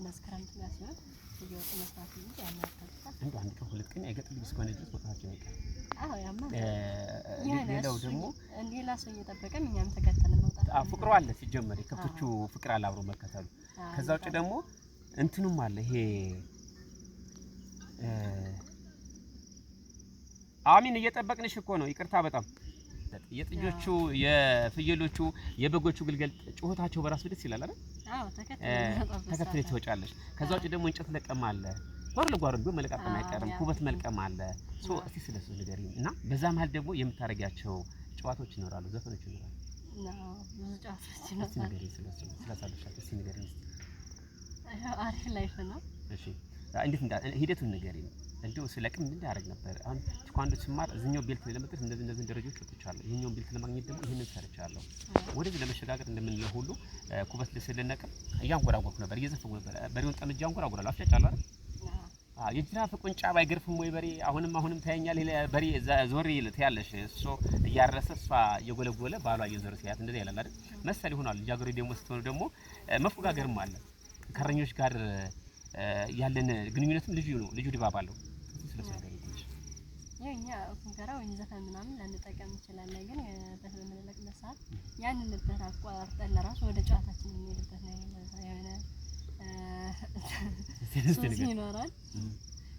መስከረም ሲሆን እየወጡ መስራት እንጂ ያናታል እንደው አንድ ቀን ሁለት ቀን አይገጥም እስከሆነ ድረስ ወጣቸው ይቀር አዎ ያማ ሌላው ደግሞ ሌላ ሰው እየጠበቀም እኛም ተከተልን መውጣት ፍቅሩ አለ ሲጀመር የከብቶቹ ፍቅር አለ አብሮ መከተሉ ከዛ ውጪ ደግሞ እንትኑም አለ ይሄ አሚን እየጠበቅንሽ እኮ ነው ይቅርታ በጣም የጥጆቹ የፍየሎቹ የበጎቹ ግልገል ጩኸታቸው በራሱ ደስ ይላል አይደል አዎ ተከተለ ትወጫለሽ ከዛ ውጪ ደግሞ እንጨት ለቀም አለ ጓር ለጓር ቢሆን መለቃቀም አይቀርም ኩበት መልቀም አለ ሶ እስቲ ስለሱ ንገሪኝ እና በዛ መሃል ደግሞ የምታረጋቸው ጨዋታዎች ይኖራሉ ዘፈኖች ይኖራሉ ነው ብዙ ጨዋታዎች ይኖራሉ ንገሪኝ ስለሱ ስለሳለሻት እስቲ ንገሪኝ አሪፍ ላይፍ ነው እሺ እንዴት ሂደቱን ንገሪኝ እንደው ስለቅም ምን ያደርግ ነበር አሁን ኳንዶ ስማር እዚህኛው ቤልት ለመጥተህ እንደዚህ ደረጃዎች ወጥቻለሁ ይሄኛው ቤልት ለማግኘት ደግሞ ይሄንን ሰርቻለሁ ወደዚህ ለመሸጋገር እንደምንለው ሁሉ ኩበት ለሰለነቀም እያንጎራጎርኩ ነበር እየዘፈንኩ ነበር በሬውን ጠምጃ አንጎራጎራለሁ አፍጫጫለሁ አይደል የጅራፍ ቁንጫ ባይገርፍም ወይ በሬ አሁንም ታያኛል በሬ ዞሪ ይልታያለሽ እሱ እያረሰ እሷ እየጎለጎለ ባሏ እየዞረ ሲያት እንደዚህ ያላል አይደል መሰል ይሆናል ልጃገሬ ደግሞ ስትሆኑ ደግሞ መፎጋገርም አለ ከረኞች ጋር ያለን ግንኙነትም ልጁ ድባብ አለው ስለዚህ ነገር ይልሽ የኛ ፉንከራ ወይ ዘፈን ምናምን ለንጠቀም ይችላል ግን በተመለከተ ሰዓት ያንን ነበር አቋርጠን ለራሱ ወደ ጨዋታችን እንሄድበት ነው የሆነ ስለዚህ ይኖራል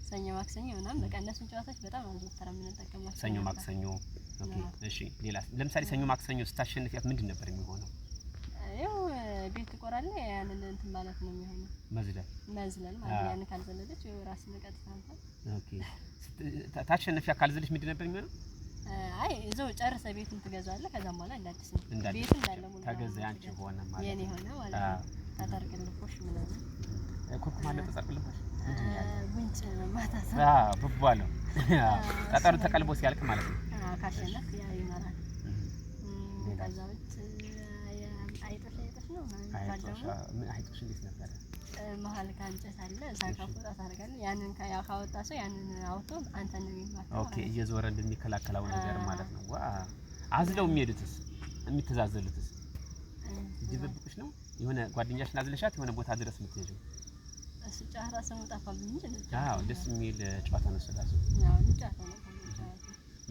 ሰኞ ማክሰኞ ምናምን በቃ እነሱን ጨዋታዎች በጣም አዘውተራ የምንጠቀማቸው ሰኞ ማክሰኞ ኦኬ እሺ ሌላ ለምሳሌ ሰኞ ማክሰኞ ስታሸንፊያት ምንድን ነበር የሚሆነው ያው ቤት ቆራለ ያንን እንትን ማለት ነው የሚሆነው መዝለል ማለት ያን ካልዘለለች ራስ መቀጥታ አንተ ኦኬ ታሸንፊያ ካልዘለች ምንድን ነበር የሚሆነው አይ እዛው ጨርሰ ቤቱን ትገዛለህ ከዛም በኋላ እንዳዲስ ነው ቤት እንዳለ ሙሉ ታገዘ አንቺ ሆነ ማለት የኔ ሆነ ማለት ነው ታደርግልሽ ምናምን ኮኩ ማለት ተጸርቅልሽ ጉንጭ ማታሳ ብቧለው ጠጠሩ ተቀልቦ ሲያልቅ ማለት ነው ካሸነፍ ያ ይመራል ከዛውት አይጦሽ ነው አይጦሽ እንዴት ነበር መሀል ካንጨት አለ ሳካፎታ ታርጋለ ያንን ካወጣ ሰው ያንን አውቶ አንተ ነው የሚማታው ኦኬ እየዞረ እንደሚከላከላው ነገር ማለት ነው ዋ አዝለው የሚሄዱትስ የሚተዛዘሉትስ ይደብቁሽ ነው የሆነ ጓደኛሽን አዝለሻት የሆነ ቦታ ድረስ የምትሄጂው እሱ ጨዋታ ስሙ ጠፋብኝ እንጂ አዎ ደስ የሚል ጨዋታ ነው ስለሱ አዎ ጨዋታ ነው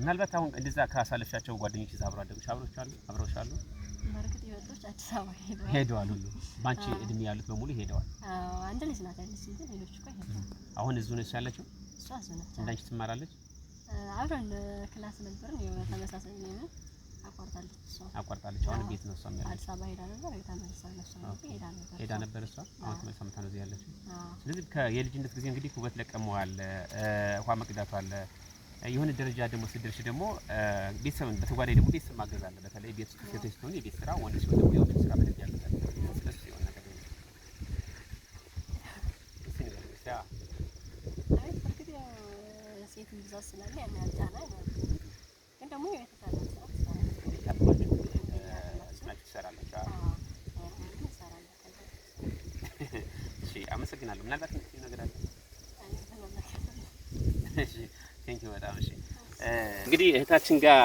ምናልባት አሁን እንደዛ ካሳለሻቸው ጓደኞች አብረው አደጉሽ አብረውሽ አሉ በርግጥ ይወጡሽ አዲስ አበባ ሄደዋል ሁሉ ባንቺ እድሜ ያሉት በሙሉ ሄደዋል አዎ አንድ ልጅ ናት ያለች እንጂ ሌሎች እኮ ሄደዋል አሁን እዚሁ ነች ያለችው እሷ እዚሁ ነች እንዳንቺ ትማራለች አብረን ክላስ ነበርን ተመሳሳይ ነው አቋርጣለች አሁን ቤት ነው እሷ ማለት አዲስ አበባ ሄዳ ነበር ተመልሳ ሄዳ ነበር እሷ አሁን ተመልሳ መጣ ነው ያለችው ስለዚህ የልጅነት ጊዜ እንግዲህ ኩበት ለቀመዋል ውሃ መቅዳቱ አለ የሆነ ደረጃ ደግሞ ስድርሽ ደግሞ ቤተሰብን በተጓዳኝ ደግሞ ቤተሰብ ማገዝ አለ በተለይ ቤት ውስጥ ሴቶች ስትሆን የቤት ስራ ወንድ ሲሆን ደግሞ የቤት ስራ በደንብ ያለበት ስለዚህ የሆነ ነገር ነው አይ ፍቅር ሴት ብዛት ስላለ ያን ያጫና ነው ግን ደግሞ የተሻለ አመሰግናለሁ ምናልባት የምትይው ነገር አለ እሺ ቴንኪው በጣም እሺ እንግዲህ እህታችን ጋር